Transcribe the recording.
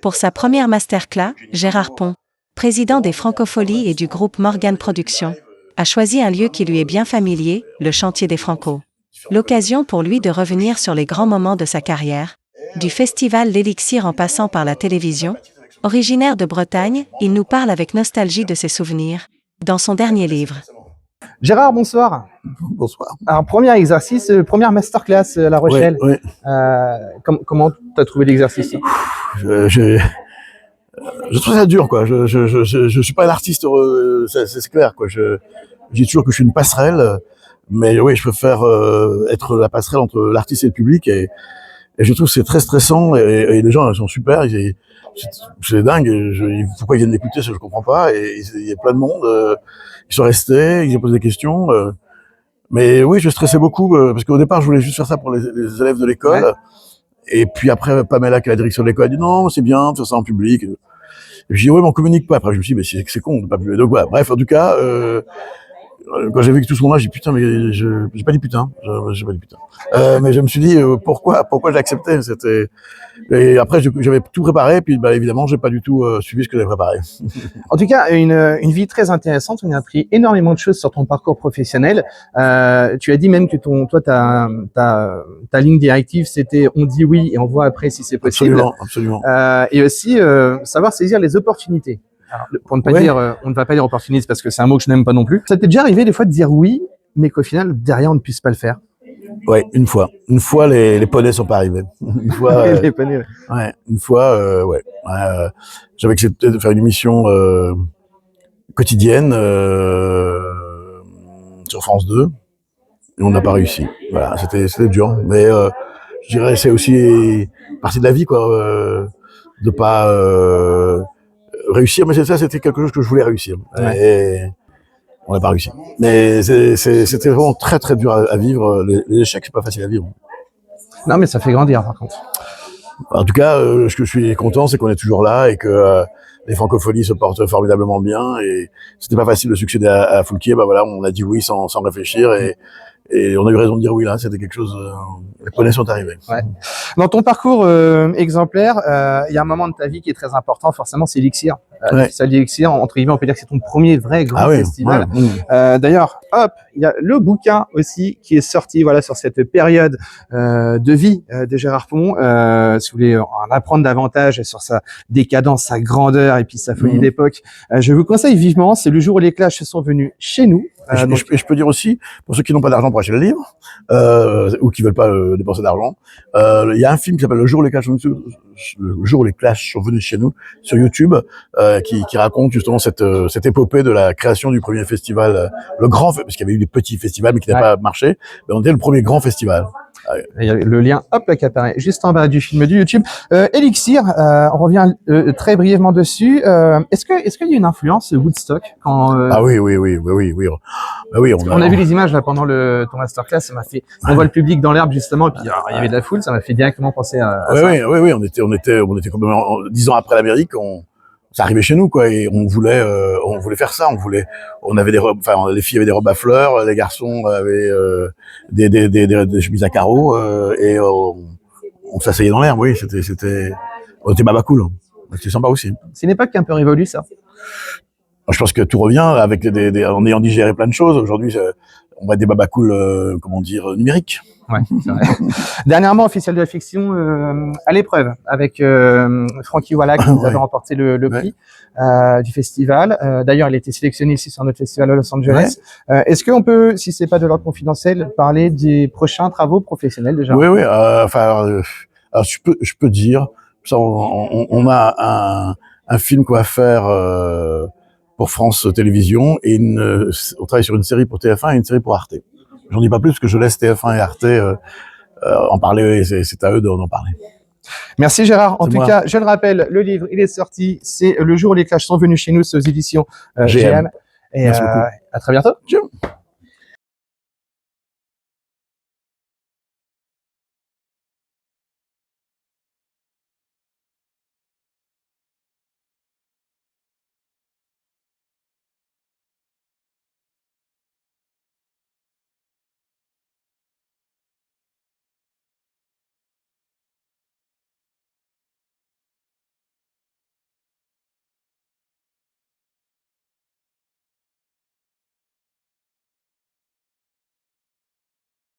Pour sa première masterclass, Gérard Pont, président des Francopholies et du groupe Morgan Productions, a choisi un lieu qui lui est bien familier, le chantier des Franco. L'occasion pour lui de revenir sur les grands moments de sa carrière, du festival L'Élixir en passant par la télévision. Originaire de Bretagne, il nous parle avec nostalgie de ses souvenirs, dans son dernier livre. Gérard, bonsoir. Bonsoir. Alors, premier exercice, première masterclass à La Rochelle. Oui, Comment tu as trouvé l'exercice? je trouve ça dur, quoi. Je suis pas un artiste, c'est clair, quoi. Je dis toujours que je suis une passerelle, mais oui, je préfère être la passerelle entre l'artiste et le public, et je trouve que c'est très stressant, et les gens, ils sont super, c'est dingue. Pourquoi ils viennent d'écouter, ça je comprends pas, et il y a plein de monde, ils sont restés, ils ont posé des questions, mais oui, je stressais beaucoup, parce qu'au départ, je voulais juste faire ça pour les élèves de l'école. Ouais. Et puis après, Pamela, qui est la direction de l'école, a dit non, c'est bien de faire ça en public. Et je dis oui, mais on communique pas. Après, je me suis dit, mais c'est con de pas publier. Donc voilà. Bref, en tout cas, quand j'ai vu que tout ce monde-là, j'ai dit putain, mais j'ai pas dit putain. J'ai pas dit putain. Mais je me suis dit pourquoi j'ai accepté. Et après, j'avais tout préparé, puis bah, évidemment, j'ai pas du tout suivi ce que j'avais préparé. En tout cas, une vie très intéressante. On a appris énormément de choses sur ton parcours professionnel. Tu as dit même que ta ligne directive, c'était on dit oui et on voit après si c'est possible. Absolument. Et aussi savoir saisir les opportunités. Alors, pour ne pas dire, on ne va pas dire opportuniste parce que c'est un mot que je n'aime pas non plus. Ça t'est déjà arrivé des fois de dire oui, mais qu'au final derrière on ne puisse pas le faire? Ouais, une fois. Une fois, les poneys sont pas arrivés. Une fois, les poneys. Ouais, une fois, ouais. J'avais accepté de faire une émission quotidienne sur France 2, et on n'a pas réussi. Voilà, c'était dur, mais je dirais c'est aussi partie de la vie, quoi, de pas réussir. Mais ça, c'était quelque chose que je voulais réussir. Ouais. Et on n'a pas réussi. Mais c'était vraiment très très dur à vivre. Les échecs, c'est pas facile à vivre. Non, mais ça fait grandir par contre. En tout cas, ce que je suis content, c'est qu'on est toujours là et que les Francopholies se portent formidablement bien. Et c'était pas facile de succéder à Foulquier. Bah voilà, on a dit oui sans réfléchir, et on a eu raison de dire oui là. C'était quelque chose. Les poneys sont arrivés. Ouais. Dans ton parcours exemplaire, il y a un moment de ta vie qui est très important. Forcément, c'est Elixir. C'est l'Elixir, entre guillemets, on peut dire que c'est ton premier vrai grand festival. Ouais. D'ailleurs, hop, il y a le bouquin aussi qui est sorti, voilà, sur cette période de vie de Gérard Pont. Si vous voulez en apprendre davantage sur sa décadence, sa grandeur et puis sa folie d'époque, je vous conseille vivement. C'est le jour où les Clash sont venus chez nous. Je peux dire aussi, pour ceux qui n'ont pas d'argent pour acheter le livre, ou qui veulent pas dépenser d'argent, il y a un film qui s'appelle Le jour où les Clash sont venus chez nous sur YouTube, qui raconte justement cette épopée de la création du premier festival, le grand, parce qu'il y avait eu des petits festivals mais qui n'avaient pas marché, mais on était le premier grand festival. Il y a le lien, hop, là, qui apparaît juste en bas du film du YouTube. Elixir, on revient très brièvement dessus. Est-ce qu'il y a une influence Woodstock quand Ah oui. Bah oui, on a vu les images là pendant ton masterclass, ça m'a fait. On voit le public dans l'herbe justement, et puis il y avait de la foule, ça m'a fait directement penser à ça. Oui, on était complètement 10 ans après l'Amérique, ça arrivait chez nous, quoi, et on voulait faire ça, on avait des robes, enfin, les filles avaient des robes à fleurs, les garçons avaient des chemises à carreaux, et on s'asseyait dans l'herbe, oui, on était baba cool, c'était sympa aussi. C'est une époque qui est un peu révolue, ça. Je pense que tout revient avec en ayant digéré plein de choses. Aujourd'hui, on va des baba cool, numériques. Ouais, c'est vrai. Dernièrement, officiel de la fiction à l'épreuve avec Francky Walla qui nous avait remporté le prix du festival. D'ailleurs, il a été sélectionné ici sur notre festival à Los Angeles. Est-ce qu'on peut, si c'est pas de l'ordre confidentiel, parler des prochains travaux professionnels déjà? Oui. Alors je peux dire, ça, on a un film qu'on va faire pour France Télévisions, et on travaille sur une série pour TF1 et une série pour Arte. J'en dis pas plus parce que je laisse TF1 et Arte en parler, et c'est à eux d'en parler. Merci Gérard. En tout cas, je le rappelle, le livre, il est sorti. C'est Le jour où les Clash sont venus chez nous, c'est aux éditions GM. Et à très bientôt.